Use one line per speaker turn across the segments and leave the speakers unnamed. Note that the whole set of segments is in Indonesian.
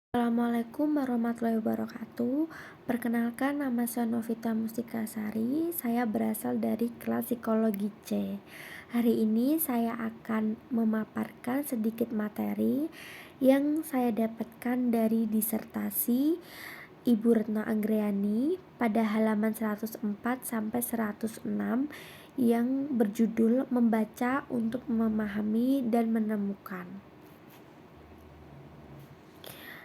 Assalamualaikum warahmatullahi wabarakatuh. Perkenalkan, nama saya Novita Mustikasari. Saya berasal dari kelas psikologi C. Hari ini saya akan memaparkan sedikit materi yang saya dapatkan dari disertasi Ibu Retno Anggriani pada halaman 104 sampai 106 yang berjudul Membaca untuk Memahami dan Menemukan.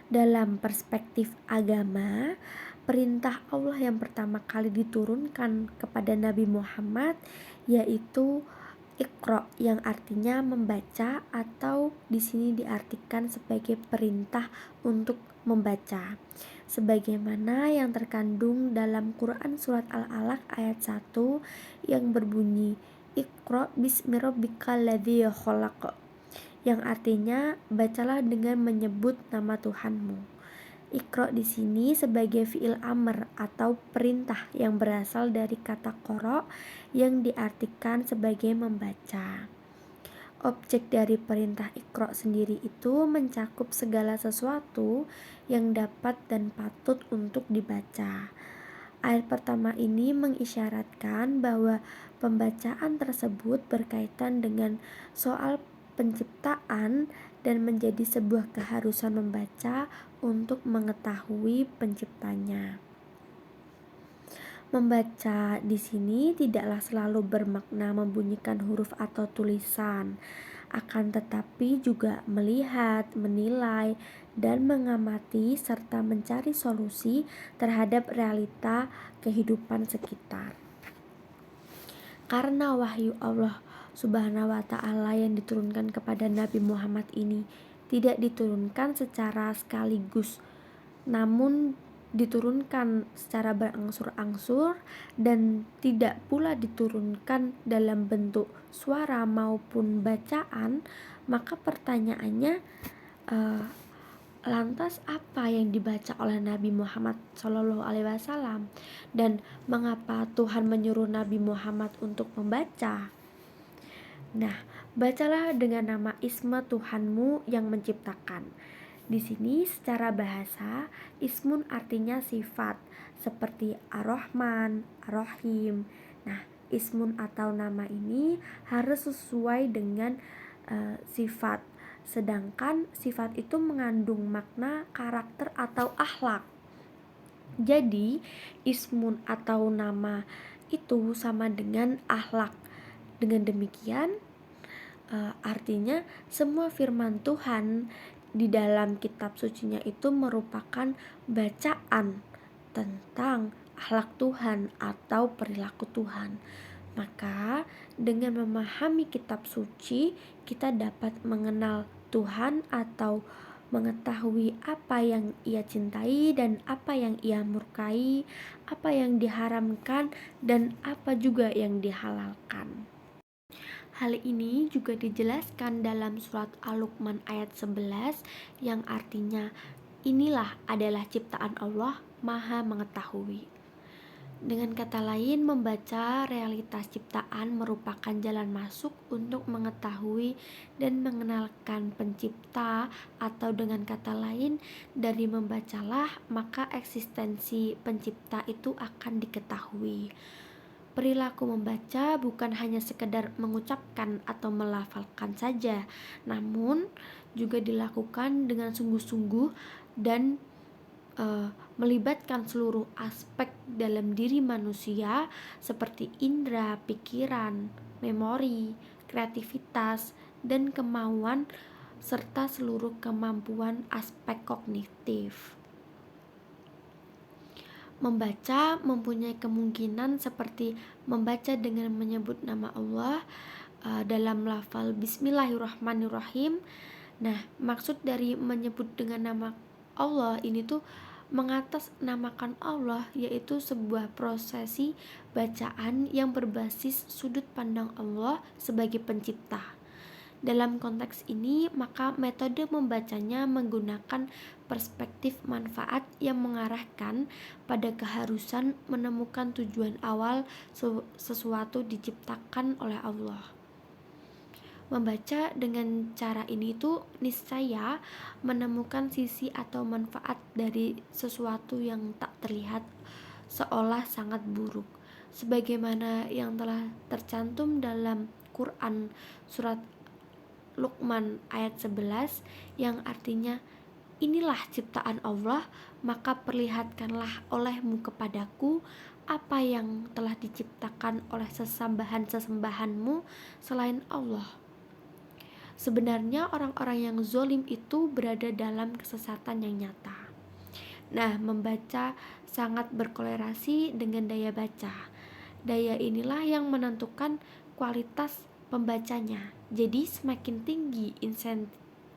Dalam perspektif agama, perintah Allah yang pertama kali diturunkan kepada Nabi Muhammad yaitu Iqra, yang artinya membaca, atau di sini diartikan sebagai perintah untuk membaca. Sebagaimana yang terkandung dalam Quran surat Al-Alaq ayat 1 yang berbunyi Iqra bismi rabbikal ladzi khalaq, yang artinya bacalah dengan menyebut nama Tuhanmu. Iqra di sini sebagai fiil amr atau perintah yang berasal dari kata qara yang diartikan sebagai membaca. Objek dari perintah Iqra sendiri itu mencakup segala sesuatu yang dapat dan patut untuk dibaca. Ayat pertama ini mengisyaratkan bahwa pembacaan tersebut berkaitan dengan soal penciptaan dan menjadi sebuah keharusan membaca untuk mengetahui penciptanya. Membaca di sini tidaklah selalu bermakna membunyikan huruf atau tulisan, akan tetapi juga melihat, menilai, dan mengamati serta mencari solusi terhadap realita kehidupan sekitar. Karena wahyu Allah Subhanahu wa ta'ala yang diturunkan kepada Nabi Muhammad ini tidak diturunkan secara sekaligus, namun diturunkan secara berangsur-angsur dan tidak pula diturunkan dalam bentuk suara maupun bacaan, maka pertanyaannya, lantas apa yang dibaca oleh Nabi Muhammad SAW, dan mengapa Tuhan menyuruh Nabi Muhammad untuk membaca? Nah, bacalah dengan nama Isma Tuhanmu yang menciptakan. Di sini secara bahasa, ismun artinya sifat seperti Ar-Rahman, Ar-Rahim. Nah, ismun atau nama ini harus sesuai dengan sifat. Sedangkan sifat itu mengandung makna karakter atau akhlak. Jadi, ismun atau nama itu sama dengan akhlak. Dengan demikian, artinya semua firman Tuhan di dalam kitab sucinya itu merupakan bacaan tentang akhlak Tuhan atau perilaku Tuhan. Maka dengan memahami kitab suci, kita dapat mengenal Tuhan atau mengetahui apa yang Ia cintai dan apa yang Ia murkai, apa yang diharamkan dan apa juga yang dihalalkan. Hal ini juga dijelaskan dalam surat Al-Luqman ayat 11 yang artinya inilah adalah ciptaan Allah Maha Mengetahui. Dengan kata lain, membaca realitas ciptaan merupakan jalan masuk untuk mengetahui dan mengenalkan pencipta, atau dengan kata lain, dari membacalah maka eksistensi pencipta itu akan diketahui. Perilaku membaca bukan hanya sekedar mengucapkan atau melafalkan saja, namun juga dilakukan dengan sungguh-sungguh dan melibatkan seluruh aspek dalam diri manusia seperti indera, pikiran, memori, kreativitas, dan kemauan serta seluruh kemampuan aspek kognitif. Membaca mempunyai kemungkinan seperti membaca dengan menyebut nama Allah dalam lafal Bismillahirrahmanirrahim. Nah, maksud dari menyebut dengan nama Allah ini tuh mengatasnamakan Allah, yaitu sebuah prosesi bacaan yang berbasis sudut pandang Allah sebagai pencipta. Dalam konteks ini, maka metode membacanya menggunakan perspektif manfaat yang mengarahkan pada keharusan menemukan tujuan awal sesuatu diciptakan oleh Allah. Membaca dengan cara ini itu niscaya menemukan sisi atau manfaat dari sesuatu yang tak terlihat seolah sangat buruk, sebagaimana yang telah tercantum dalam Quran surat Luqman ayat 11 yang artinya, inilah ciptaan Allah, maka perlihatkanlah olehmu kepadaku apa yang telah diciptakan oleh sesembahan-sesembahanmu selain Allah. Sebenarnya orang-orang yang zolim itu berada dalam kesesatan yang nyata. Nah, membaca sangat berkolerasi dengan daya baca. Daya inilah yang menentukan kualitas pembacanya. Jadi semakin tinggi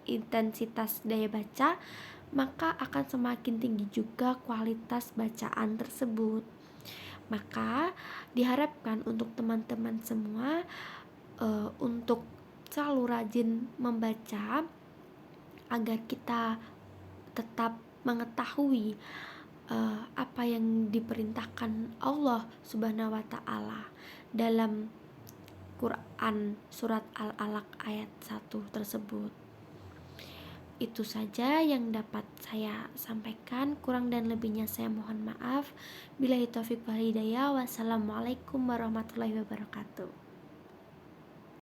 intensitas daya baca, maka akan semakin tinggi juga kualitas bacaan tersebut. Maka diharapkan untuk teman-teman semua untuk selalu rajin membaca agar kita tetap mengetahui apa yang diperintahkan Allah Subhanahu wa taala dalam Quran surat Al-Alaq ayat 1 tersebut. Itu saja yang dapat saya sampaikan, kurang dan lebihnya saya mohon maaf. Billahi taufiq wal hidayah. Wassalamualaikum warahmatullahi wabarakatuh.